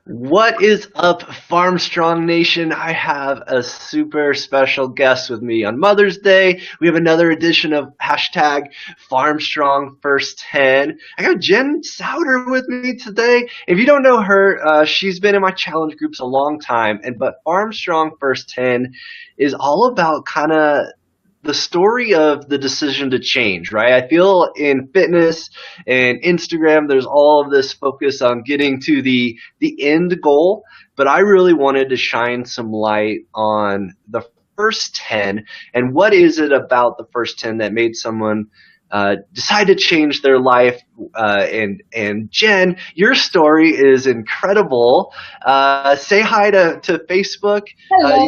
What is up, Farmstrong Nation? I have a super special guest with me on Mother's Day. We have another edition of hashtag Farmstrong First 10. I got Jen Souder with me today. If you don't know her, she's been in my challenge groups a long time, but Farmstrong First 10 is all about kind of the story of the decision to change, right? I feel in fitness and Instagram, there's all of this focus on getting to the end goal, but I really wanted to shine some light on the first 10 and what is it about the first 10 that made someone decide to change their life. And Jen, your story is incredible. Say hi to Facebook. Hello.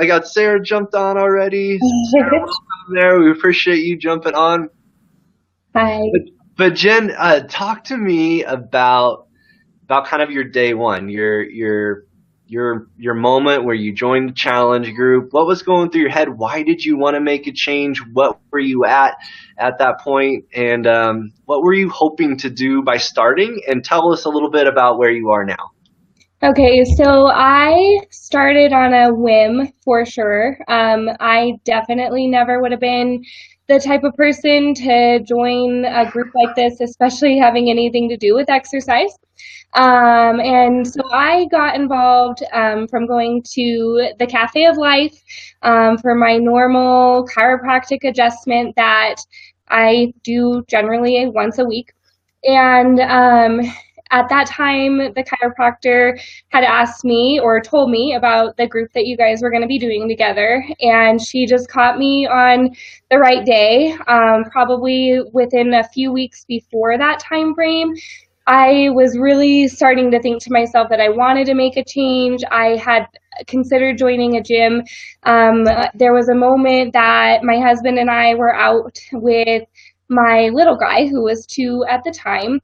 I got Sarah jumped on already. Sarah, welcome there. We appreciate you jumping on. Hi. But, but Jen, talk to me about kind of your day one, your moment where you joined the challenge group. What was going through your head? Why did you want to make a change? What were you at that point? And what were you hoping to do by starting? And tell us a little bit about where you are now. Okay, so I started on a whim for sure. I definitely never would have been the type of person to join a group like this, especially having anything to do with exercise. And so I got involved from going to the Cafe of Life for my normal chiropractic adjustment that I do generally once a week. And at that time, the chiropractor had asked me or told me about the group that you guys were going to be doing together. And she just caught me on the right day, probably within a few weeks before that time frame. I was really starting to think to myself that I wanted to make a change. I had considered joining a gym. There was a moment that my husband and I were out with my little guy, who was 2 at the time,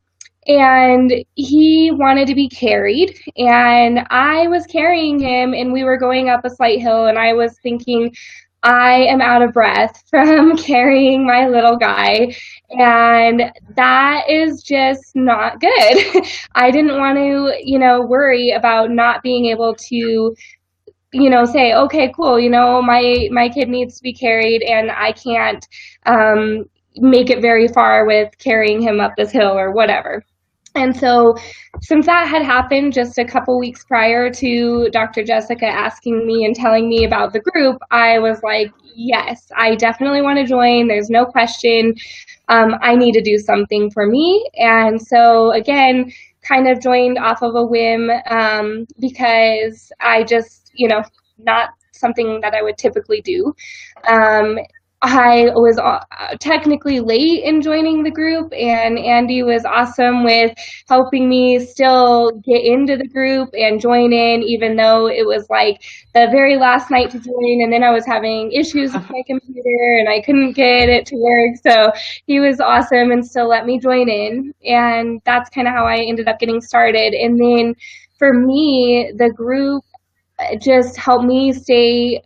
and he wanted to be carried, and I was carrying him, and we were going up a slight hill, and I was thinking, I am out of breath from carrying my little guy, and that is just not good. I didn't want to, worry about not being able to, say, okay, cool, my kid needs to be carried, and I can't make it very far with carrying him up this hill or whatever. And so, since that had happened just a couple weeks prior to Dr. Jessica asking me and telling me about the group, I was like, yes, I definitely want to join. There's no question. I need to do something for me. And so, again, kind of joined off of a whim because I just, not something that I would typically do. Um, I was technically late in joining the group, and Andy was awesome with helping me still get into the group and join in, even though it was like the very last night to join, and then I was having issues with my computer and I couldn't get it to work. So he was awesome and still let me join in, and that's kind of how I ended up getting started. And then for me, the group just helped me stay,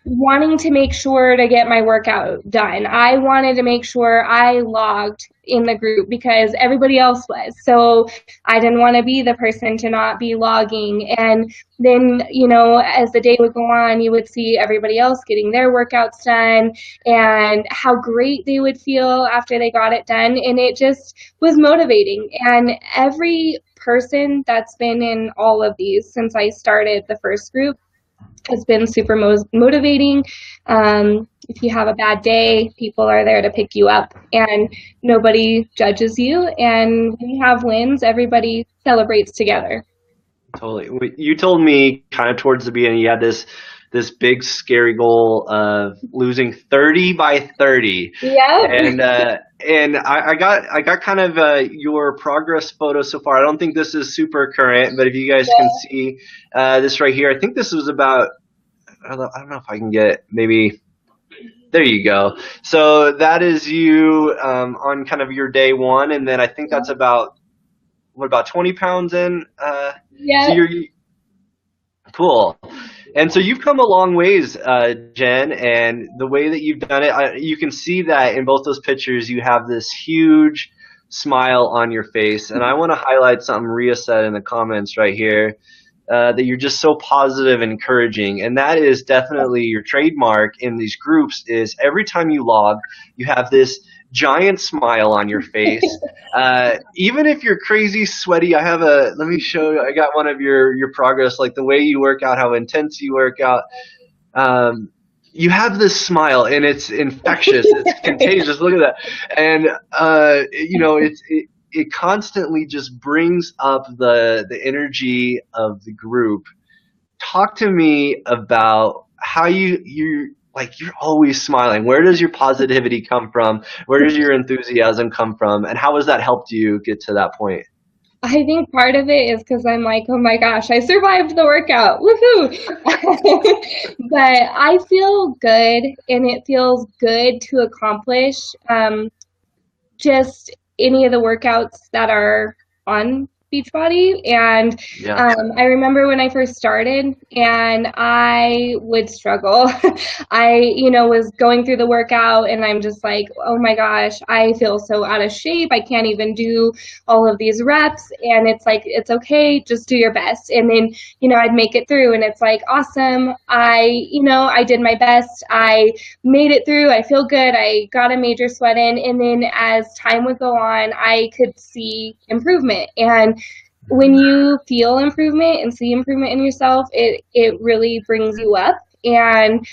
wanting to make sure to get my workout done. I wanted to make sure I logged in the group because everybody else was. So I didn't want to be the person to not be logging. And then, as the day would go on, you would see everybody else getting their workouts done and how great they would feel after they got it done. And it just was motivating. And every person that's been in all of these since I started the first group has been super motivating. If you have a bad day, people are there to pick you up, and nobody judges you. And when you have wins, everybody celebrates together. Totally. You told me kind of towards the beginning you had this big scary goal of losing 30 by 30. Yep. And I got kind of your progress photo so far. I don't think this is super current, but if you guys can see this right here, I think this was about, I don't know if I can get maybe, there you go. So that is you on kind of your day one, and then I think that's about, what, about 20 pounds in? So Yep. you're cool. And so you've come a long ways, Jen, and the way that you've done it, you can see that in both those pictures you have this huge smile on your face. And I want to highlight something Ria said in the comments right here, that you're just so positive and encouraging. And that is definitely your trademark in these groups is every time you log, you have this giant smile on your face. Even if you're crazy sweaty, let me show you, I got one of your progress, like the way you work out, how intense you work out. Um, you have this smile and it's infectious, it's contagious. Look at that. And, it constantly just brings up the energy of the group. Talk to me about how you like you're always smiling. Where does your positivity come from? Where does your enthusiasm come from? And how has that helped you get to that point? I think part of it is because I'm like, oh my gosh, I survived the workout. Woohoo! But I feel good, and it feels good to accomplish just any of the workouts that are on Beachbody. And Yeah. I remember when I first started, and I would struggle. Was going through the workout, and I'm just like, oh my gosh, I feel so out of shape. I can't even do all of these reps. And it's like, it's okay, just do your best. And then, I'd make it through, and it's like, awesome. I did my best. I made it through. I feel good. I got a major sweat in. And then as time would go on, I could see improvement. And when you feel improvement and see improvement in yourself, it really brings you up. And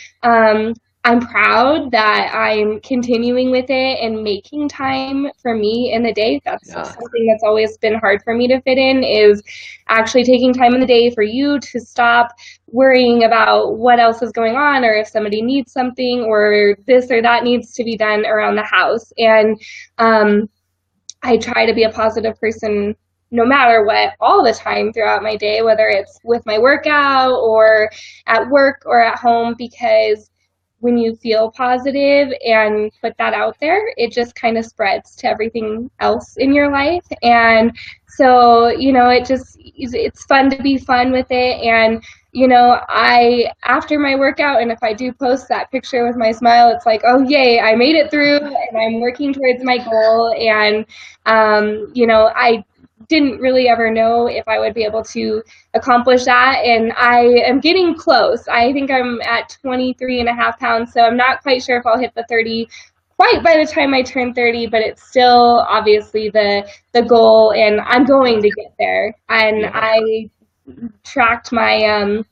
I'm proud that I'm continuing with it and making time for me in the day. That's Yeah. something that's always been hard for me to fit in, is actually taking time in the day for you to stop worrying about what else is going on, or if somebody needs something, or this or that needs to be done around the house. And I try to be a positive person no matter what, all the time throughout my day, whether it's with my workout or at work or at home, because when you feel positive and put that out there, it just kind of spreads to everything else in your life. And so, it's fun to be fun with it. And I, after my workout, and if I do post that picture with my smile, it's like, oh yay, I made it through, and I'm working towards my goal. And I didn't really ever know if I would be able to accomplish that, and I am getting close. I think I'm at 23 and a half pounds, so I'm not quite sure if I'll hit the 30 quite by the time I turn 30, but it's still obviously the goal, and I'm going to get there. And Yeah. I tracked my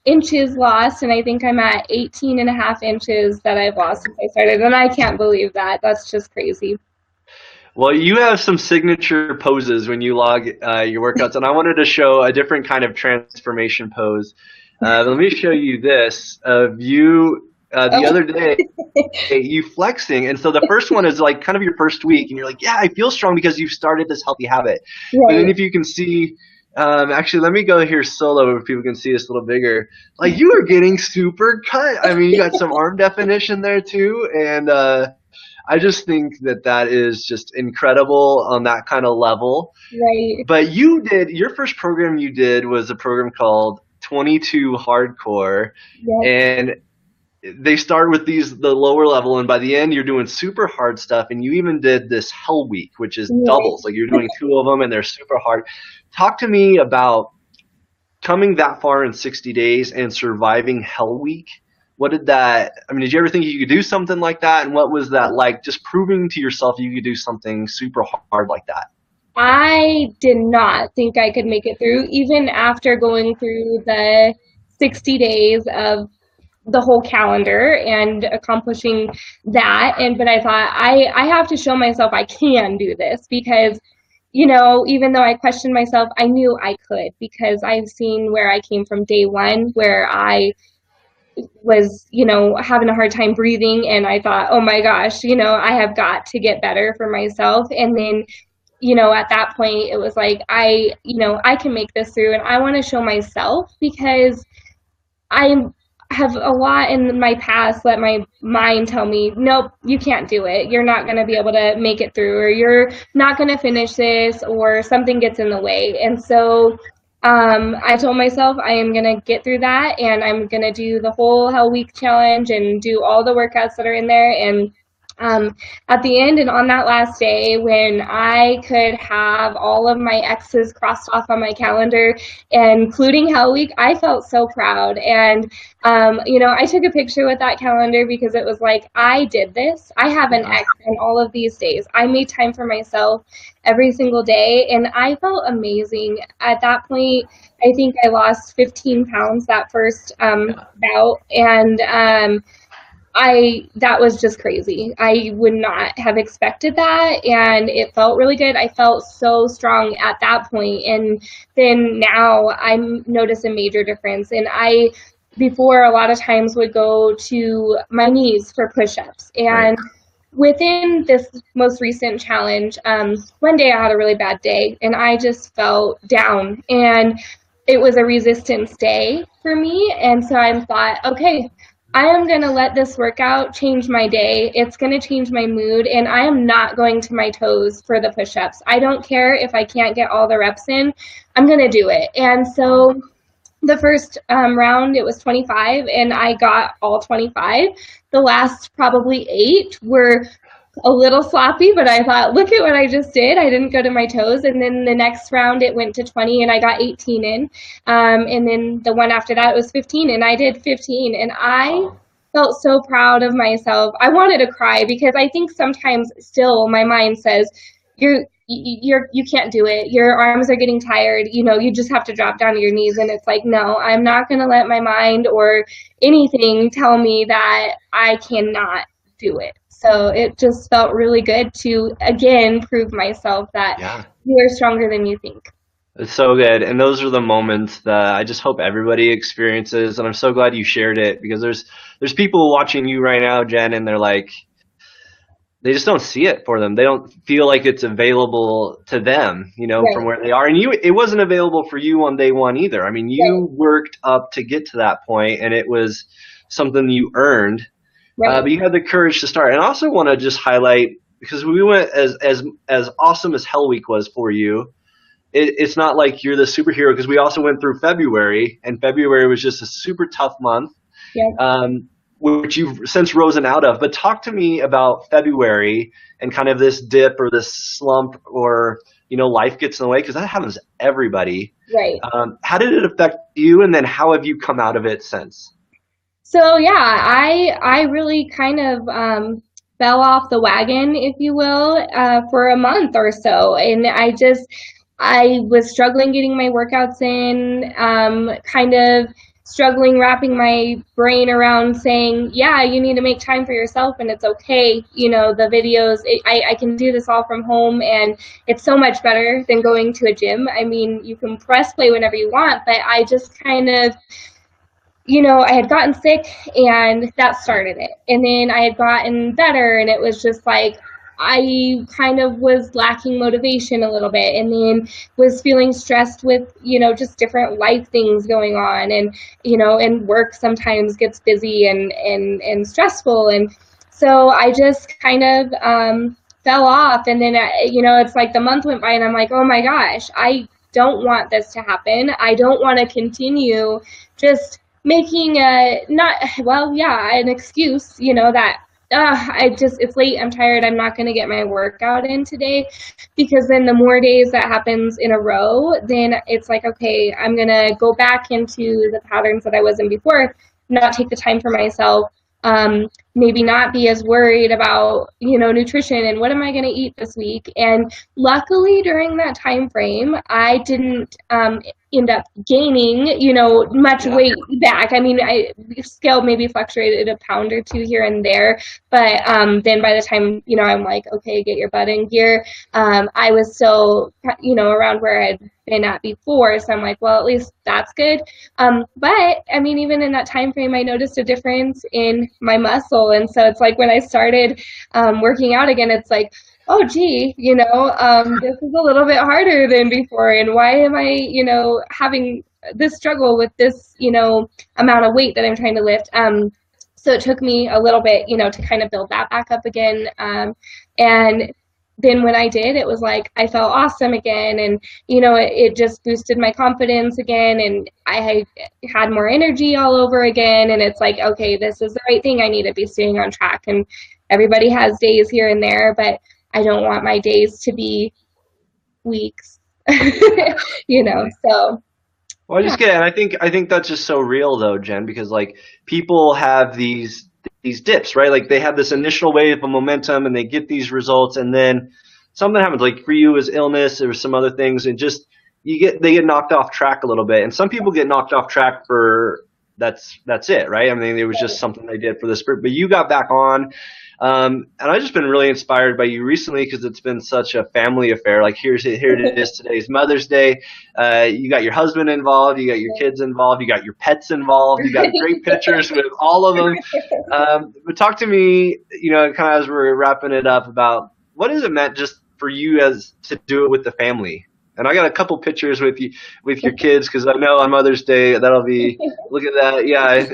inches lost, and I think I'm at 18 and a half inches that I've lost since I started, and I can't believe that. That's just crazy. Well, you have some signature poses when you log your workouts, and I wanted to show a different kind of transformation pose. Let me show you this of you the other day, you flexing. And so the first one is like kind of your first week, and you're like, yeah, I feel strong because you've started this healthy habit. But then Right. if you can see, actually, let me go here solo if people can see this a little bigger. Like you are getting super cut. I mean, you got some arm definition there too, and I just think that is just incredible on that kind of level. Right. But your first program you did was a program called 22 Hardcore, Yep. and they start with the lower level, and by the end you're doing super hard stuff, and you even did this Hell Week, which is Right. doubles. Like you're doing two of them, and they're super hard. Talk to me about coming that far in 60 days and surviving Hell Week. What did that, I mean, did you ever think you could do something like that? And what was that like, just proving to yourself you could do something super hard like that? I did not think I could make it through, even after going through the 60 days of the whole calendar and accomplishing that. But I thought, I have to show myself I can do this, because even though I questioned myself, I knew I could, because I've seen where I came from day one, where I was, having a hard time breathing, and I thought, oh my gosh, I have got to get better for myself. And then, at that point, it was like, I can make this through, and I want to show myself, because I have a lot in my past let my mind tell me, nope, you can't do it. You're not going to be able to make it through, or you're not going to finish this, or something gets in the way. And so I told myself I am going to get through that, and I'm going to do the whole Hell Week challenge and do all the workouts that are in there. And um, at the end and on that last day when I could have all of my X's crossed off on my calendar, including Hell Week, I felt so proud. And, I took a picture with that calendar because it was like, I did this. I have an Yeah. X in all of these days. I made time for myself every single day, and I felt amazing. At that point, I think I lost 15 pounds that first Yeah. bout. And, that was just crazy. I would not have expected that, and it felt really good. I felt so strong at that point, and then now I notice a major difference. And I before a lot of times would go to my knees for push-ups, Right. and within this most recent challenge, one day I had a really bad day and I just felt down, and it was a resistance day for me. And so I thought, okay, I am going to let this workout change my day. It's going to change my mood, and I am not going to my toes for the push ups. I don't care if I can't get all the reps in, I'm going to do it. And Wow. so the first round, it was 25, and I got all 25. The last probably 8 were a little sloppy, but I thought, look at what I just did. I didn't go to my toes. And then the next round, it went to 20, and I got 18 in. And then the one after that was 15, and I did 15. And I Wow. felt so proud of myself. I wanted to cry because I think sometimes still my mind says, you can't do it. Your arms are getting tired. You just have to drop down to your knees. And it's like, no, I'm not going to let my mind or anything tell me that I cannot do it. So it just felt really good to again prove myself that Yeah. you are stronger than you think. It's so good. And those are the moments that I just hope everybody experiences. And I'm so glad you shared it because there's people watching you right now, Jen, and they're like, they just don't see it for them. They don't feel like it's available to them, from Right, where they are. And it wasn't available for you on day one either. I mean, right, you worked up to get to that point and it was something you earned. right, But you had the courage to start. And I also want to just highlight because we went as awesome as Hell Week was for you. It's not like you're the superhero because we also went through February, and February was just a super tough month, yeah. which you've since risen out of. But talk to me about February and kind of this dip or this slump or life gets in the way because that happens to everybody. Right. How did it affect you, and then how have you come out of it since? So yeah, I really kind of fell off the wagon, if you will, for a month or so, and I was struggling getting my workouts in, kind of struggling wrapping my brain around saying, yeah, you need to make time for yourself, and it's okay. The videos, I can do this all from home, and it's so much better than going to a gym. I mean, you can press play whenever you want, but I just kind of I had gotten sick, and that started it. And then I had gotten better, and it was just like I kind of was lacking motivation a little bit, and then was feeling stressed with, just different life things going on. And work sometimes gets busy and stressful. And so I just kind of fell off. And then, it's like the month went by, and I'm like, oh my gosh, I don't want this to happen. I don't want to continue just making a not well yeah an excuse that it's late, I'm tired, I'm not going to get my workout in today, because then the more days that happens in a row, then it's like, okay, I'm going to go back into the patterns that I was in before, not take the time for myself, maybe not be as worried about nutrition and what am I going to eat this week. And luckily during that time frame I didn't end up gaining much Yeah. weight back. I mean, I scale maybe fluctuated a pound or two here and there, but then by the time I'm like, okay, get your butt in gear, I was still around where I'd been at before. So I'm like, well, at least that's good. But I mean, even in that time frame, I noticed a difference in my muscle. And so it's like when I started working out again, it's like, oh, gee, this is a little bit harder than before. And why am I, having this struggle with this, amount of weight that I'm trying to lift? So it took me a little bit, to kind of build that back up again. And then when I did, it was like I felt awesome again, and it just boosted my confidence again, and I had more energy all over again. And it's like, okay, this is the right thing. I need to be staying on track. And everybody has days here and there, but I don't want my days to be weeks. So Well, I yeah. just get, and I think that's just so real though, Jen, because like people have these dips, right? Like they have this initial wave of momentum and they get these results, and then something happens. Like for you, it was illness, there was some other things, and just they get knocked off track a little bit. And some people get knocked off track for that's it, right? I mean, it was just something they did for the spirit, but you got back on. And I've just been really inspired by you recently because it's been such a family affair. Like here it is. Today's Mother's Day. You got your husband involved, you got your kids involved, you got your pets involved, you got great pictures with all of them. But talk to me, kind of as we're wrapping it up about what has it meant just for you as to do it with the family. And I got a couple pictures with you with your kids because I know on Mother's Day that'll be look at that, yeah,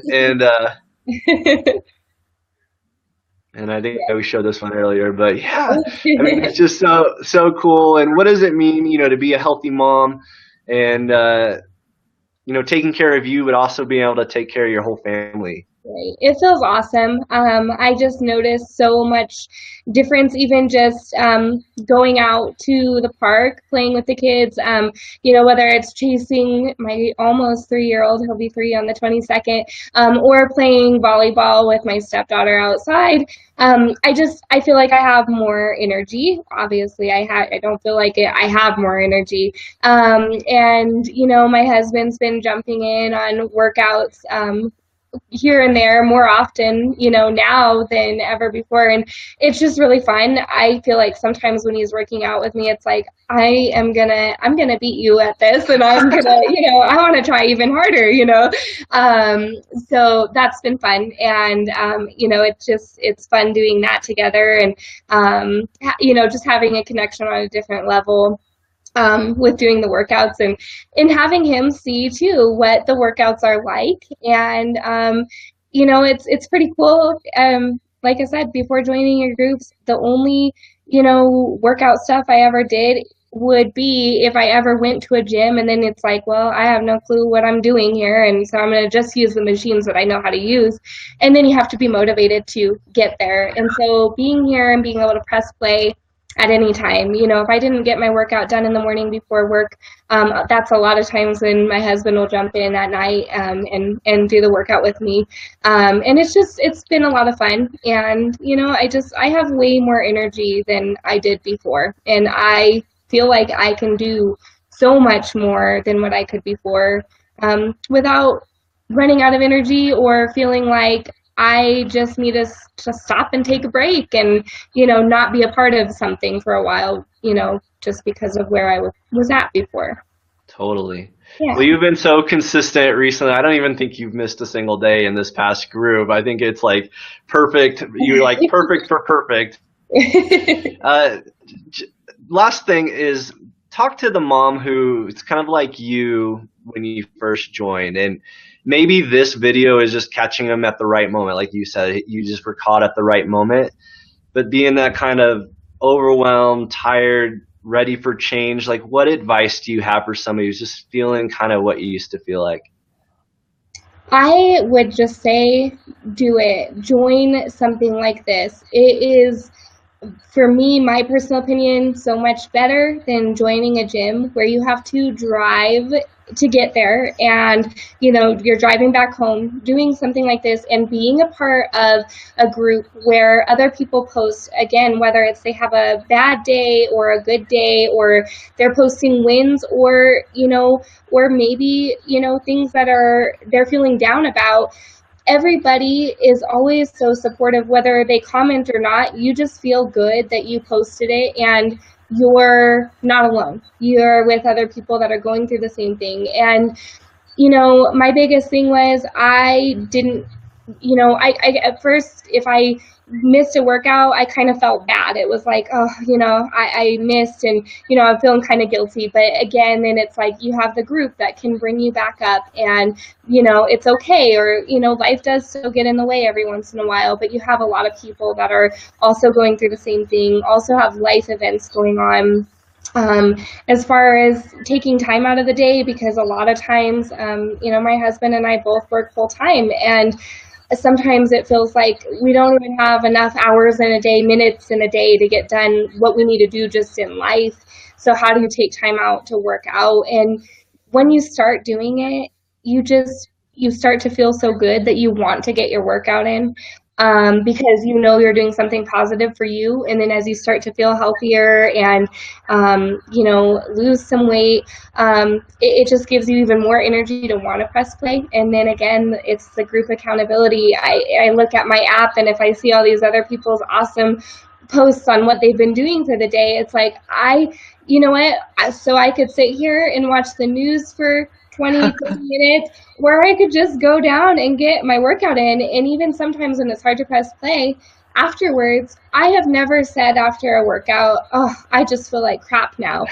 and I think we showed this one earlier, but yeah, I mean it's just so cool. And what does it mean, to be a healthy mom and taking care of you, but also being able to take care of your whole family? Right. It feels awesome. I just noticed so much difference, even just going out to the park, playing with the kids. Whether it's chasing my almost 3-year-old, he'll be 3 on the 22nd, or playing volleyball with my stepdaughter outside. I feel like I have more energy. Obviously, I don't feel like it. I have more energy. And my husband's been jumping in on workouts. Here and there more often, now than ever before. And it's just really fun. I feel like sometimes when he's working out with me, it's like, I'm gonna beat you at this and I'm gonna, I want to try even harder. So that's been fun. And, it's fun doing that together and, just having a connection on a different level with doing the workouts and having him see too what the workouts are like. And it's pretty cool. Like I said, before joining your groups, the only workout stuff I ever did would be if I ever went to a gym and then it's like, well, I have no clue what I'm doing here, and so I'm going to just use the machines that I know how to use. And then you have to be motivated to get there. And so being here and being able to press play at any time. If I didn't get my workout done in the morning before work, that's a lot of times when my husband will jump in at night and do the workout with me. And it's been a lot of fun. And, I have way more energy than I did before. And I feel like I can do so much more than what I could before without running out of energy or feeling like I just need to stop and take a break and, not be a part of something for a while, just because of where I was at before. Totally. Yeah. Well, you've been so consistent recently. I don't even think you've missed a single day in this past group. I think it's like perfect. You're like perfect for perfect. Last thing is talk to the mom who's kind of like you when you first joined, and maybe this video is just catching them at the right moment. Like you said, you just were caught at the right moment. But being that kind of overwhelmed, tired, ready for change, like what advice do you have for somebody who's just feeling kind of what you used to feel like? I would just say do it. Join something like this. It is, for me, my personal opinion, so much better than joining a gym where you have to drive to get there and you're driving back home. Doing something like this and being a part of a group where other people post, again, whether it's they have a bad day or a good day, or they're posting wins, or or maybe things that they're feeling down about. Everybody is always so supportive, whether they comment or not. You just feel good that you posted it and you're not alone. You're with other people that are going through the same thing. And, my biggest thing was I didn't, I at first, if I missed a workout, I kind of felt bad. It was like, oh, I missed and, I'm feeling kind of guilty. But again, then it's like you have the group that can bring you back up and, it's okay. Or, life does still get in the way every once in a while, but you have a lot of people that are also going through the same thing, also have life events going on. As far as taking time out of the day, because a lot of times, my husband and I both work full time, and sometimes it feels like we don't even have enough hours in a day, minutes in a day to get done what we need to do just in life. So how do you take time out to work out? And when you start doing it, you start to feel so good that you want to get your workout in, because you know you're doing something positive for you. And then as you start to feel healthier and lose some weight, it just gives you even more energy to want to press play. And then again, it's the group accountability. I look at my app, and if I see all these other people's awesome posts on what they've been doing for the day, it's like, you know what, so I could sit here and watch the news for 20, 30 minutes, where I could just go down and get my workout in. And even sometimes when it's hard to press play, afterwards, I have never said after a workout, oh, I just feel like crap now.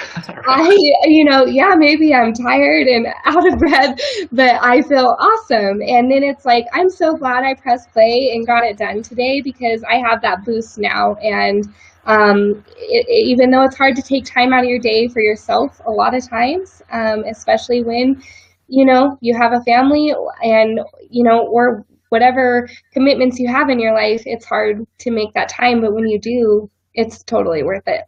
Right. Yeah, maybe I'm tired and out of breath, but I feel awesome. And then it's like, I'm so glad I pressed play and got it done today, because I have that boost now. And even though it's hard to take time out of your day for yourself a lot of times, especially when, you have a family and, or whatever commitments you have in your life, it's hard to make that time. But when you do, it's totally worth it.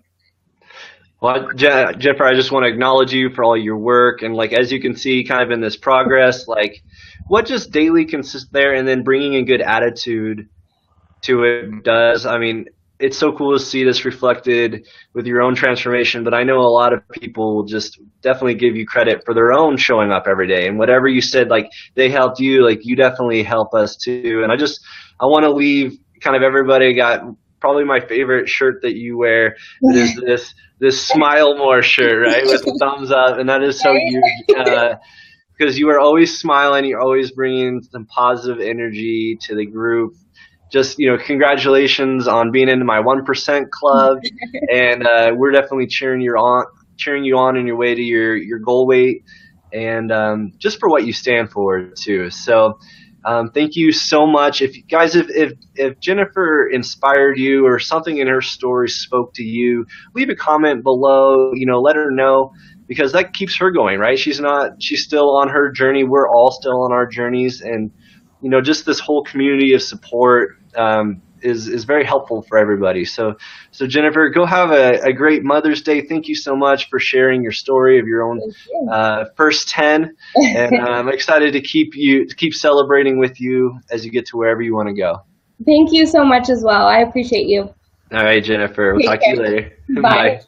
Well, Jennifer, I just want to acknowledge you for all your work, and like as you can see, kind of in this progress, like what just daily consists there, and then bringing a good attitude to it does. I mean, it's so cool to see this reflected with your own transformation, but I know a lot of people will just definitely give you credit for their own showing up every day. And whatever you said, like they helped you, like you definitely help us too. And I want to leave kind of everybody got probably my favorite shirt that you wear. It is this Smile More shirt, right? With the thumbs up. And that is so huge. Because you are always smiling, you're always bringing some positive energy to the group. Just congratulations on being into my 1% club, and we're definitely cheering you on in your way to your goal weight, and just for what you stand for too. So thank you so much. If you guys, if Jennifer inspired you or something in her story spoke to you, leave a comment below. Let her know, because that keeps her going, right? She's still on her journey. We're all still on our journeys, and just this whole community of support is very helpful for everybody. So Jennifer, go have a great Mother's Day. Thank you so much for sharing your story of your own first 10, and I'm excited to keep celebrating with you as you get to wherever you want to go. Thank you so much as well. I appreciate you. All right, Jennifer. We'll Take talk to you care. later. Bye. Bye.